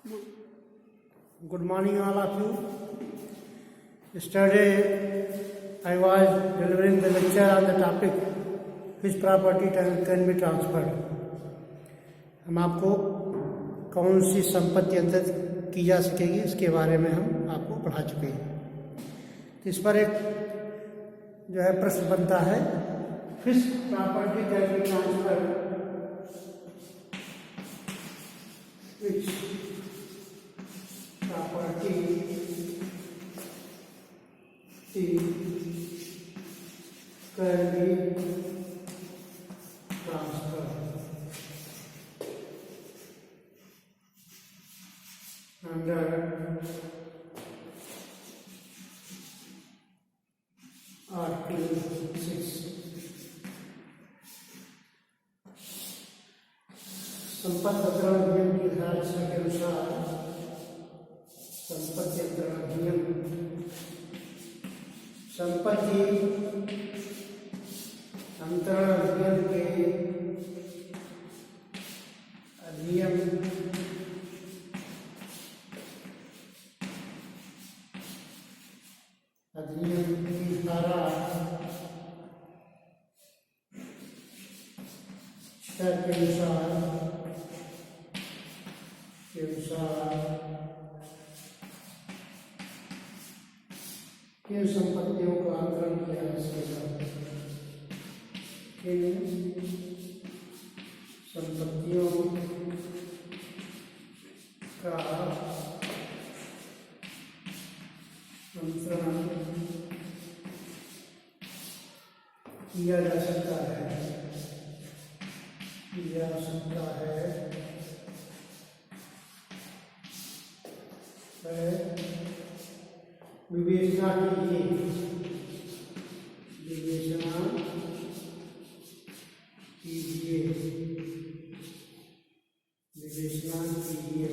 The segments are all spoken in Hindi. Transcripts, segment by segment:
Good morning, all of you. Yesterday, I was delivering the lecture on the topic which property can be transferred. हम आपको कौन सी संपत्ति अंतरित की जा सकेगी इसके बारे में हम आपको पढ़ा चुके हैं। तो इस पर एक जो है प्रश्न बनता है, which property can be transferred, which property can be transferred under Article 6. संपत्ति अंतरण नियम की धारा 6 के अनुसार संपत्ति अंतरण अधिनियम के अधिनियम की धारा 6 के अनुसार किन संपत्तियों का अंतरण किया जा सकेगा, किन संपत्तियों का अंतरण किया जा सकता है, विवेचना कीजिए।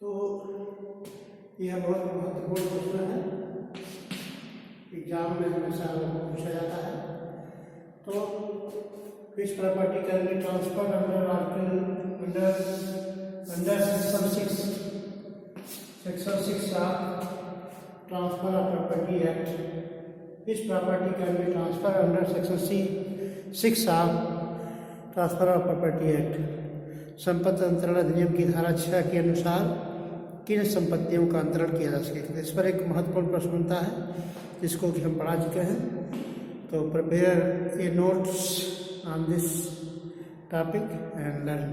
तो यह बहुत महत्वपूर्ण प्रश्न है, एग्जाम में हमेशा पूछा जाता है। तो which property can be transferred under section 6 of Transfer of Property Act. Which property can be transferred under section 6 of Transfer of Property Act? संपत्ति अंतरण अधिनियम की धारा 6 के अनुसार किन संपत्तियों का अंतरण किया जा सकेगा। इस पर एक महत्वपूर्ण प्रश्न बनता है जिसको कि हम पढ़ा चुके हैं। तो prepare a notes on this topic and learn.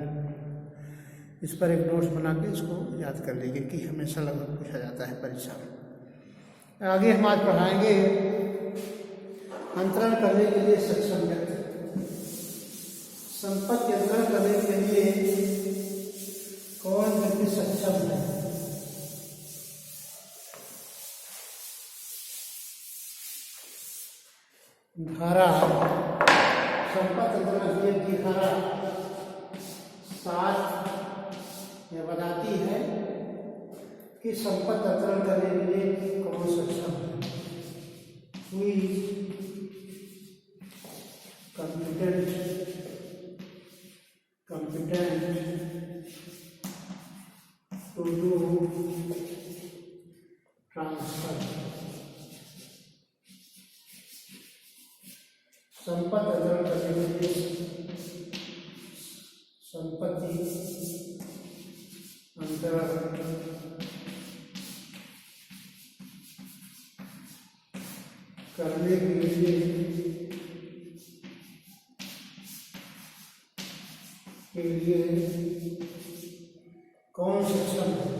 इस पर एक नोट्स बना के इसको याद कर लीजिए कि हमेशा लगभग पूछा जाता है परीक्षा में। आगे हम आज पढ़ाएंगे अंतरण करने के लिए सक्षम व्यक्ति। संपत्ति अंतरण करने के लिए कौन व्यक्ति सक्षम है। धारा संपत्ति अंतरण अधिनियम की धारा 7 यह बताती है कि संपत्ति अंतरण करने के लिए कौन सक्षम है। Who is competent to do transfer। संपत्ति अंतरण करने के लिए संपत्ति अंतरण करने के लिए कौन सक्षम है,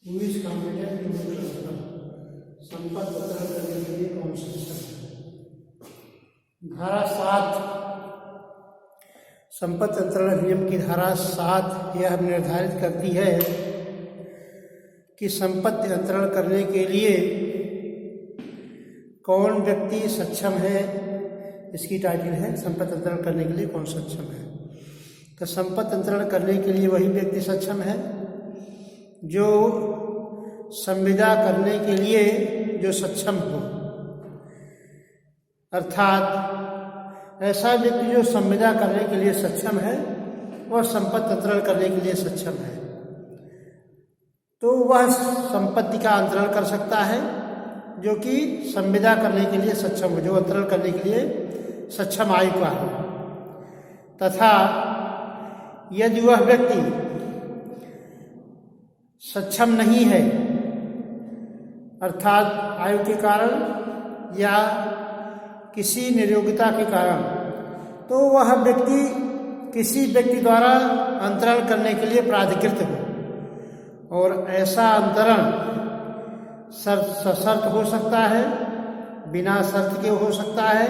Who is competent to do transfer? संपत्ति अंतरण करने के लिए कौन सक्षम है। धारा 7 संपत्ति अंतरण अधिनियम की धारा 7 यह निर्धारित करती है कि संपत्ति अंतरण करने के लिए कौन व्यक्ति सक्षम है। इसकी टाइटल है संपत्ति अंतरण करने के लिए कौन सक्षम है। तो संपत्ति अंतरण करने के लिए वही व्यक्ति सक्षम है जो संविदा करने के लिए जो सक्षम हो, अर्थात ऐसा व्यक्ति जो संविदा करने के लिए सक्षम है वह संपत्ति अंतरण करने के लिए सक्षम है, तो वह संपत्ति का अंतरण कर सकता है जो कि संविदा करने के लिए सक्षम हो, जो अंतरण करने के लिए सक्षम आयु का हो। तथा यदि वह व्यक्ति सक्षम नहीं है, अर्थात आयु के कारण या किसी निर्योग्यता के कारण, तो वह व्यक्ति किसी व्यक्ति द्वारा अंतरण करने के लिए प्राधिकृत हो। और ऐसा अंतरण सशर्त हो सकता है, बिना शर्त के हो सकता है,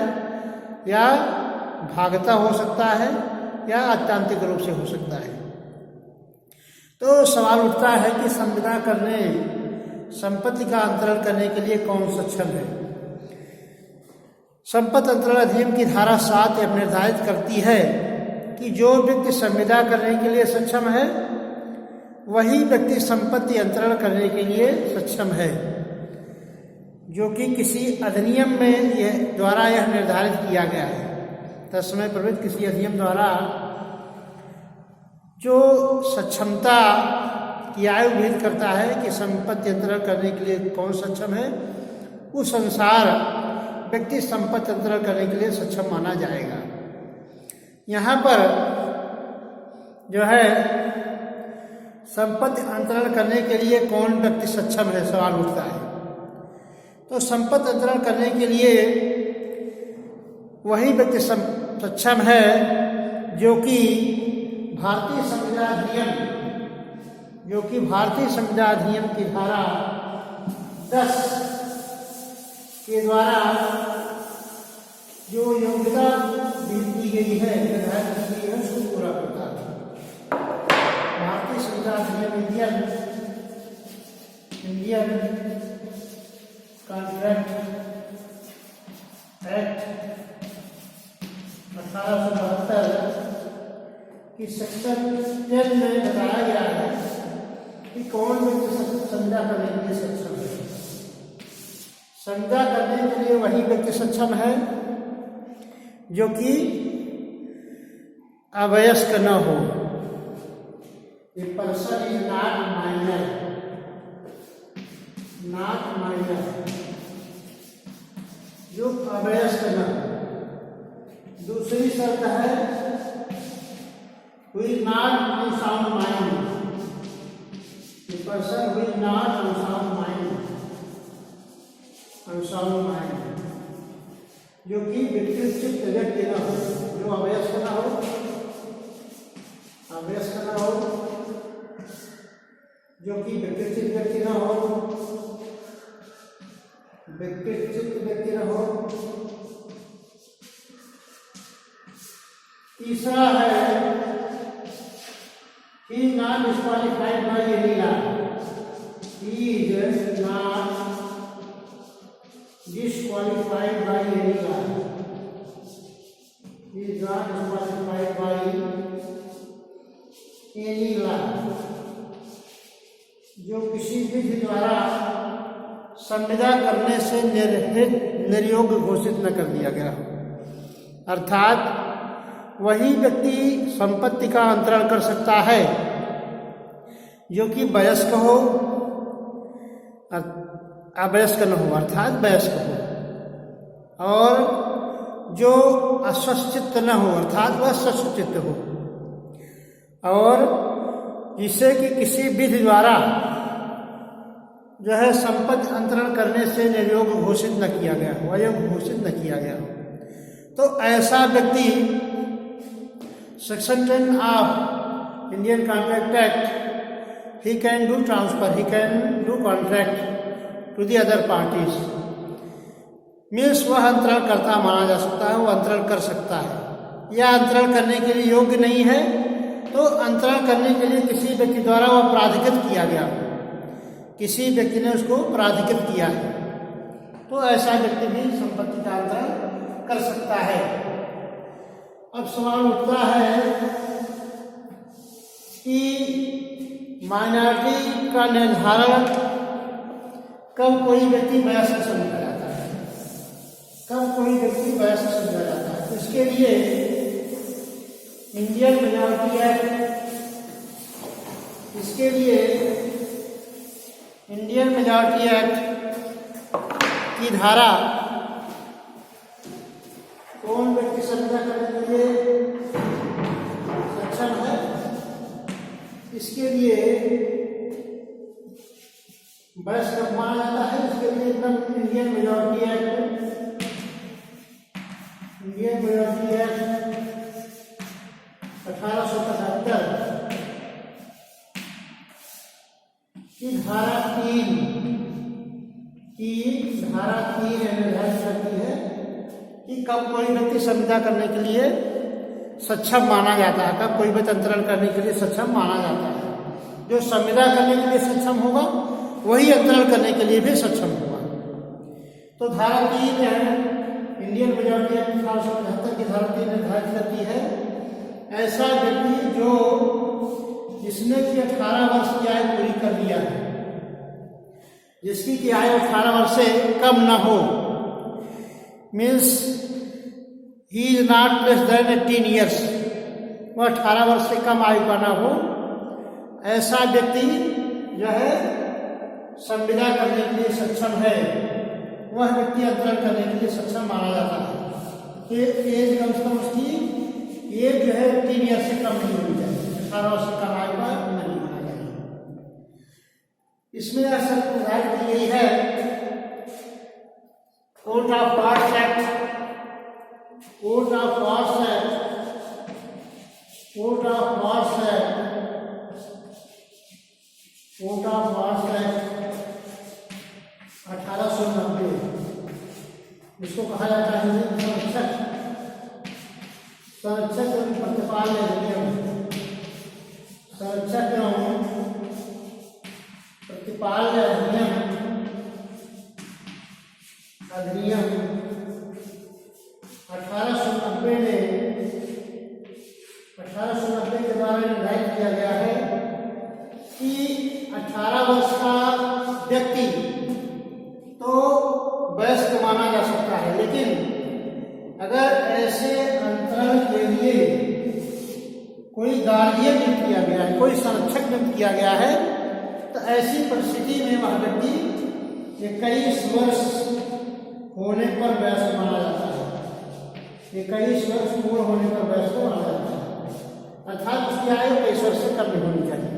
या भागता हो सकता है, या आत्यांतिक रूप से हो सकता है। तो सवाल उठता है कि संविदा करने, संपत्ति का अंतरण करने के लिए कौन सक्षम है। संपत्ति अंतरण अधिनियम की धारा 7 यह निर्धारित करती है कि जो व्यक्ति संविदा करने के लिए सक्षम है वही व्यक्ति संपत्ति अंतरण करने के लिए सक्षम है, जो कि किसी अधिनियम में द्वारा यह निर्धारित किया गया है। तत्समय प्रवृत्त किसी अधिनियम द्वारा जो सक्षमता की आयु भेद करता है कि संपत्ति अंतरण करने के लिए कौन सक्षम है, उस अनुसार व्यक्ति संपत्ति अंतरण करने के लिए सक्षम माना जाएगा। यहाँ पर जो है संपत्ति अंतरण करने के लिए कौन व्यक्ति सक्षम है, सवाल उठता है। तो संपत्ति अंतरण करने के लिए वही व्यक्ति सक्षम है जो कि भारतीय संविदा अधिनियम की धारा 10 के द्वारा जो योग्यता दी गई है, निर्धारित की गई है, उसको पूरा करता है। भारतीय संविदा अधिनियम इंडियन कॉन्ट्रैक्ट एक्ट 1872 की सेक्शन 10 में बताया गया है कि कौन व्यक्ति संविदा करने के लिए सक्षम है। संविदा करने के लिए वही व्यक्ति सक्षम है जो कि अवयस्क न हो। A person is not minor, जो अवयस्क न हो। दूसरी शर्त है who is not on sound mind, the person who is not on sound mind, जो कि विकसित व्यक्ति न हो, जो अवयस्क न हो, जो कि विकसित व्यक्ति न हो। तीसरा है he is not disqualified by any law. He is not disqualified by any law. He is not disqualified by any law. जो किसी विधि द्वारा संविदा करने से निर्योग्य घोषित न कर दिया गया, अर्थात वही व्यक्ति संपत्ति का अंतरण कर सकता है जो कि वयस्क हो, अवयस्क न हो, अर्थात वयस्क हो, और जो अस्वस्थचित्त न हो, अर्थात वह स्वस्थचित्त हो, और जिसे कि किसी विधि द्वारा जो है संपत्ति अंतरण करने से निर्योग्य घोषित न किया गया हो, अयोग्य घोषित न किया गया हो। तो ऐसा व्यक्ति section 10 of Indian Contract Act, he can do transfer, he can do contract to the other parties. Means वह अंतरण करता माना जा सकता है, वो अंतरण कर सकता है। या अंतरण करने के लिए योग्य नहीं है तो अंतरण करने के लिए किसी व्यक्ति द्वारा वह प्राधिकृत किया गया, किसी व्यक्ति ने उसको प्राधिकृत किया है, तो ऐसा व्यक्ति भी संपत्ति का अंतरण कर सकता है। अब सवाल उठता है कि माइनॉरिटी का निर्धारण कब कोई व्यक्ति वयस्क समझा जाता है, कब कोई व्यक्ति वयस्क समझा जाता है। इसके लिए इंडियन मेजॉरिटी एक्ट, इसके लिए इंडियन मेजॉरिटी एक्ट की धारा कौन व्यक्ति समझा करने के लिए सक्षम है, इसके लिए वयस्क कब माना जाता है। इसके लिए एकदम Indian majority act, Indian majority act 1875 की धारा 3 निर्धारित करती है कि कब कोई व्यक्ति संविदा करने के लिए सक्षम माना जाता है, कब कोई व्यक्ति अंतरण करने के लिए सक्षम माना जाता है। जो संविदा करने के लिए सक्षम होगा वही अंतरण करने के लिए भी सक्षम होगा। तो धारा 3 है इंडियन मेजॉरिटी एक्ट 1875 की धारा 3 निर्धारित करती है, ऐसा व्यक्ति जिसने कि 18 वर्ष की आयु पूरी कर लिया है, जिसकी की आयु 18 वर्ष से कम न हो, means he is not less than 18 years, वह 18 वर्ष से कम आयु का न हो, ऐसा व्यक्ति जो है संविदा करने के लिए सक्षम है, वह व्यक्ति अंतरण करने के लिए सक्षम माना जाता है। कि एज कम से कम उसकी एज जो है 3 ईयर से कम नहीं होनी चाहिए, 18 वर्ष से कम आयु का नहीं होना चाहिए। इसमें ऐसा निर्धारित की गई है court of Wars act, court of Wars act, court of Wars act, court of Wars act 1890, इसको कहा जाता है संरक्षक एवं प्रतिपाल्य अधिनियम, संरक्षक एवं प्रतिपाल्य अधिनियम 1890 के द्वारा निर्धारित किया गया है कि 18 वर्ष का व्यक्ति तो वयस्क माना जा सकता है, लेकिन अगर ऐसे अंतरण के लिए कोई गार्जियन नियुक्त किया गया है, कोई संरक्षक नियुक्त किया गया है, तो ऐसी परिस्थिति में वह व्यक्ति 21 वर्ष होने पर वयस्क माना जाता है। 21 वर्ष पूर्ण होने पर वयस्क माना जाता है, अर्थात उसकी आयु 21 वर्ष से कम नहीं होनी चाहिए।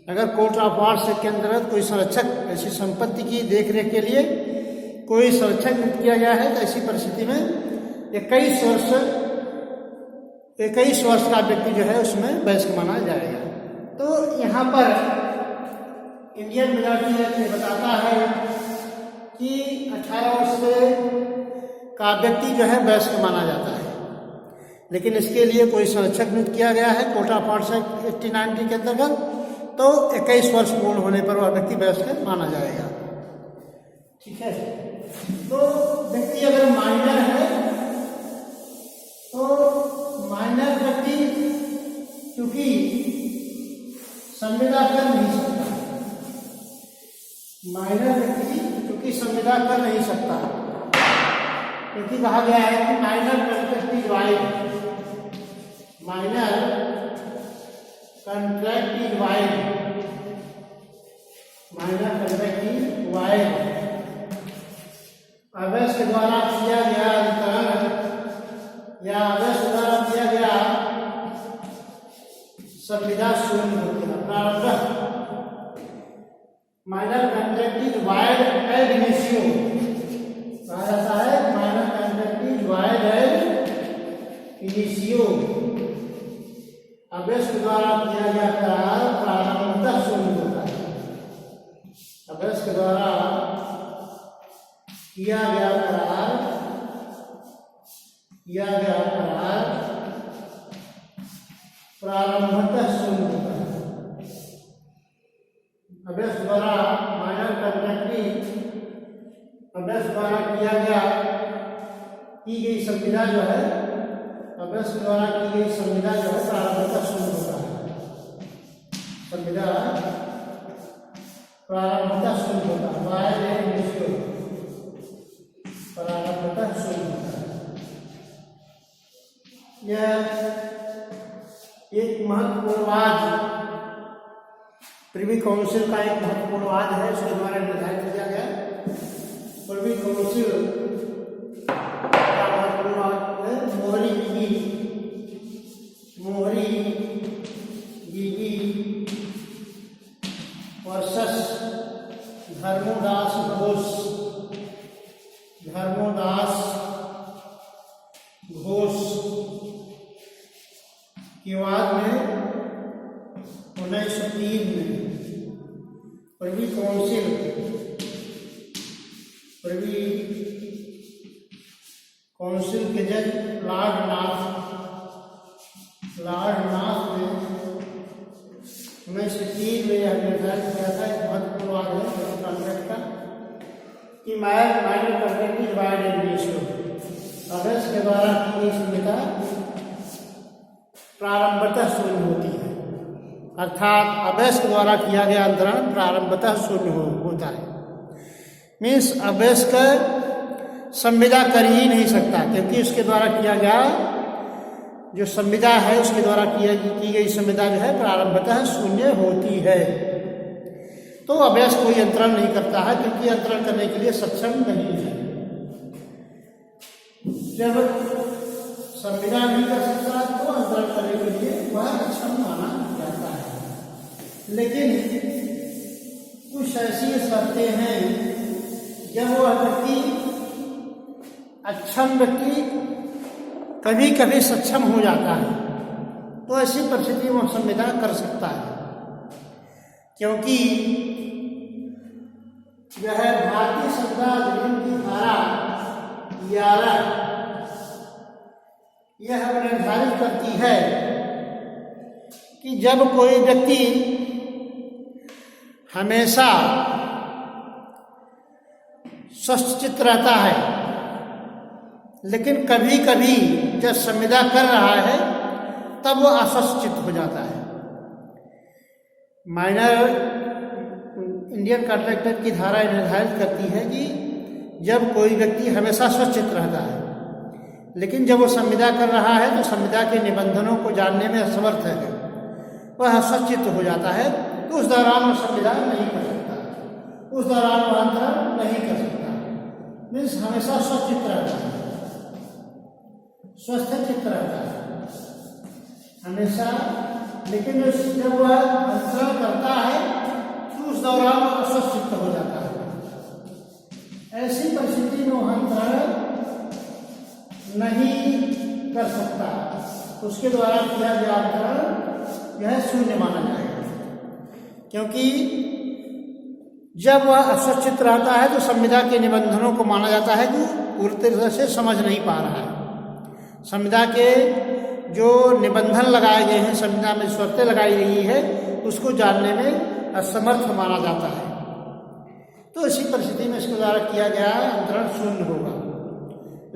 अगर कोर्ट ऑफ वॉर्स के अंतर्गत कोई संरक्षक ऐसी संपत्ति की देखरेख के लिए कोई संरक्षक नियुक्त किया गया है, तो ऐसी परिस्थिति में 21 वर्ष का व्यक्ति जो है उसमें वयस्क माना जाएगा। तो यहाँ पर इंडियन मेजॉरिटी एक्ट में बताता है कि 18 वर्ष से का व्यक्ति जो है वयस्क माना जाता है, लेकिन इसके लिए कोई संरक्षक नियुक्त किया गया है कोर्ट ऑफ वॉर्स एक्ट 1890 के अंतर्गत, तो 21 वर्ष पूर्ण होने पर वह व्यक्ति वयस्क माना जाएगा। ठीक है। तो व्यक्ति अगर माइनर है तो माइनर व्यक्ति क्योंकि संविदा कर नहीं सकता, माइनर व्यक्ति क्योंकि संविदा कर नहीं सकता, क्योंकि कहा गया है कि minor contract is wide, minor contract is wide, minor contract is wide, अवैध के द्वारा किया गया अंतरण या अवैध द्वारा किया गया संविदा शून्य होती है। प्रारंभ माइनर कंट्रैक्ट इज वाइड एब इनिशियो कहा जाता है, माइनर कंट्रैक्ट इज वाइड एब इनिशियो, अवैध के द्वारा किया गया करार प्रारंभतः शून्य होता है, अवैध के द्वारा किया गया करार प्रारंभतः शून्य होता है। अभ्यास द्वारा माइनर कंट्रैक्ट अभ्यास द्वारा किया गया की गई संविदा जो है, अभ्यास द्वारा की गई संविदा जो है प्रारंभतः शून्य होता है, संविदा प्रारंभतः शून्य होता है, प्रारंभतः काउंसिल का एक महत्वपूर्ण वाद है, उसके द्वारा निर्धारित किया गया। प्रिवी काउंसिल का महत्वपूर्ण वाद है मोहरी गिगी वर्सेस धर्मोदास घोष के बाद में 1903 में प्रिवी काउंसिल के जज लॉर्ड नाथ ने 1903 में यह निर्धारित किया था, एक महत्वपूर्ण वाद है कॉन्ट्रैक्ट का, कि minor contract is wide and ratio. Abyss के द्वारा की गई संहिता प्रारंभतः शून्य होती है, अर्थात अबेस के द्वारा किया गया अंतरण प्रारंभतः शून्य होता है। मीन्स अबेस का संविदा कर ही नहीं सकता, क्योंकि उसके द्वारा किया गया जो संविदा है, उसके द्वारा की गई संविदा जो है प्रारंभतः शून्य होती है। तो अभ्यास कोई अंतरण नहीं करता है, क्योंकि अंतरण करने के लिए सक्षम नहीं है। जब संविदा नहीं कर सकता तो अंतरण करने के लिए वह अक्षम माना जाता है। लेकिन कुछ ऐसी शर्तें हैं, जब वह व्यक्ति अक्षम व्यक्ति कभी कभी सक्षम हो जाता है, तो ऐसी परिस्थिति में संविदा कर सकता है, क्योंकि यह भारतीय संविधान अधिनियम की धारा 11 यह निर्धारित करती है कि जब कोई व्यक्ति हमेशा स्वस्थचित्त रहता है, लेकिन कभी कभी जब संविदा कर रहा है तब वो अस्वस्थचित्त हो जाता है। माइनर इंडियन कॉन्ट्रैक्ट एक्ट की धारा निर्धारित करती है कि जब कोई व्यक्ति हमेशा स्वस्थचित्त रहता है, लेकिन जब वो संविदा कर रहा है तो संविदा के निबंधनों को जानने में असमर्थ है, वह अस्वस्थचित्त हो जाता है, तो उस दौरान वो संविदा नहीं कर सकता, उस दौरान वो अंतरण नहीं कर सकता। मीन्स हमेशा स्वस्थचित्त रहता है, स्वस्थ चित्त रहता है हमेशा, लेकिन जब वह अंतरण करता है तो उस दौरान वह अस्वस्थ चित्त हो जाता है। ऐसी परिस्थिति में वह अंतरण नहीं कर सकता, उसके द्वारा किया गया अंतरण यह शून्य माना जाएगा, क्योंकि जब वह अस्वस्थ चित्त रहता है तो संविदा के निबंधनों को माना जाता है कि पूरी तरह से समझ नहीं पा रहा है। संविदा के जो निबंधन लगाए गए हैं, संविदा में शर्तें लगाई गई है, उसको जानने में असमर्थ माना जाता है। तो इसी परिस्थिति में इसके द्वारा किया गया अंतरण शून्य होगा।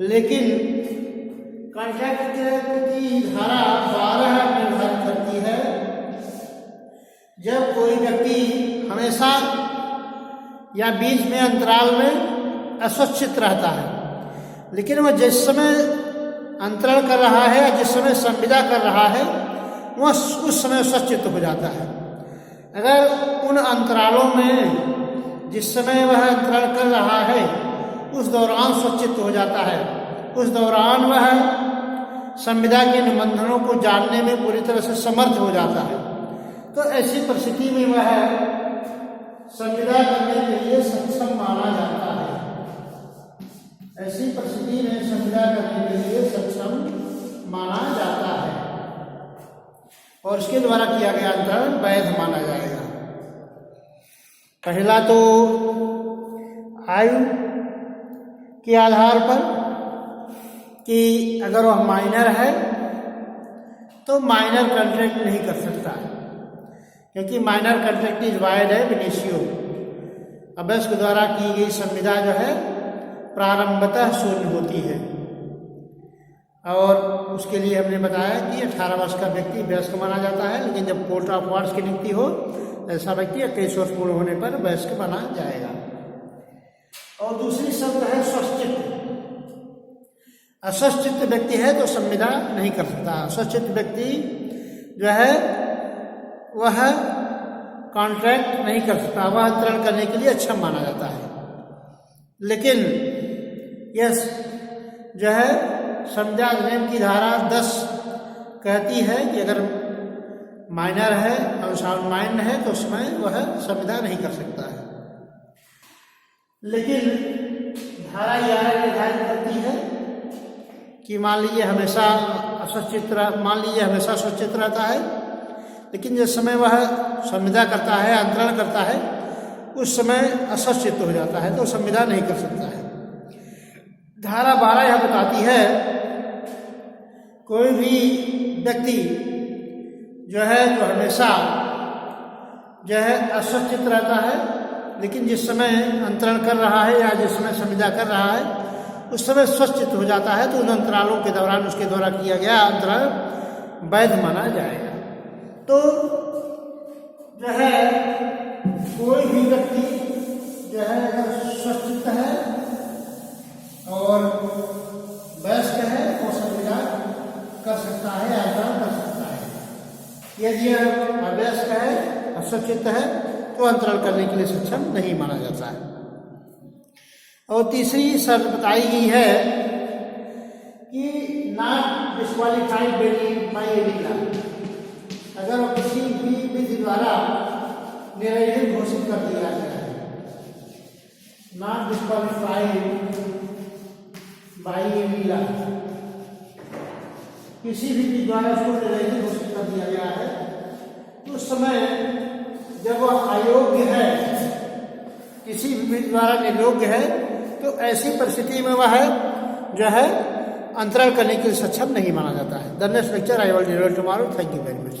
लेकिन कॉन्ट्रैक्ट की धारा 12 निर्धारित करती है, जब कोई व्यक्ति हमेशा या बीच में अंतराल में अस्वस्थचित्त रहता है, लेकिन वह जिस समय अंतरण कर रहा है या जिस समय संविदा कर रहा है वह उस समय स्वचित्त हो जाता है। अगर उन अंतरालों में जिस समय वह अंतरण कर रहा है उस दौरान स्वचित्त हो जाता है, उस दौरान वह संविदा के निबंधनों को जानने में पूरी तरह से समर्थ हो जाता है, तो ऐसी परिस्थिति में वह संविदा करने के लिए सक्षम माना जाता है। ऐसी परिस्थिति में संविदा करने के लिए सक्षम माना जाता है और इसके द्वारा किया गया अंतरण वैध माना जाएगा। पहला तो आयु के आधार पर कि अगर वह माइनर है तो माइनर कॉन्ट्रैक्ट नहीं कर सकता, क्योंकि माइनर कॉन्ट्रैक्ट इज वाइड है विनिशियो। अबेस के द्वारा की गई संविदा जो है प्रारंभतः शून्य होती है, और उसके लिए हमने बताया कि 18 वर्ष का व्यक्ति वयस्क माना जाता है, लेकिन जब कोर्ट ऑफ वार्ड्स की नियुक्ति हो ऐसा व्यक्ति 21 वर्ष पूर्ण होने पर वयस्क माना जाएगा। और दूसरी शर्त है स्वचित्त। अस्वस्थचित्त व्यक्ति है तो संविदा नहीं कर सकता। अस्वस्थचित्त व्यक्ति जो है वह कॉन्ट्रैक्ट नहीं कर सकता, वह अंतरण करने के लिए अक्षम माना जाता है। लेकिन यह जो है संविदा अधिनियम की धारा 10 कहती है कि अगर माइनर है और साउंड माइंड है तो उसमें वह संविदा नहीं कर सकता है। लेकिन धारा 11 निर्धारित करती है कि मान लीजिए हमेशा स्वचित रहता है, लेकिन जिस समय वह संविदा करता है, अंतरण करता है, उस समय अस्वचित हो जाता है तो संविदा नहीं कर सकता है। धारा 12 यह बताती है कोई भी व्यक्ति जो हमेशा अस्वचित रहता है, लेकिन जिस समय अंतरण कर रहा है या जिस समय संविदा कर रहा है उस समय स्वचित हो जाता है तो उन अंतरालों के दौरान उसके द्वारा किया गया अंतरण वैध माना जाएगा। तो कोई भी व्यक्ति स्वचित है और वयस्क है वो संविदा कर सकता है, अंतरण कर सकता है। यदि अवयस्क है, अस्वचित है तो अंतरण करने के लिए सक्षम नहीं माना जाता है। और तीसरी शर्त बताई गई है कि not disqualified by any law, अगर वो किसी भी विधि द्वारा निरर्थ घोषित कर दिया गया है, not disqualified by any law, किसी भी विधि द्वारा उसको निरर्थ घोषित कर दिया गया है, तो उस समय जब वह अयोग्य है, किसी भी विधि द्वारा निर्योग्य है, तो ऐसी परिस्थिति में वह अंतरण करने के लिए सक्षम नहीं माना जाता है। The next lecture I will deliver tomorrow. Thank you very much.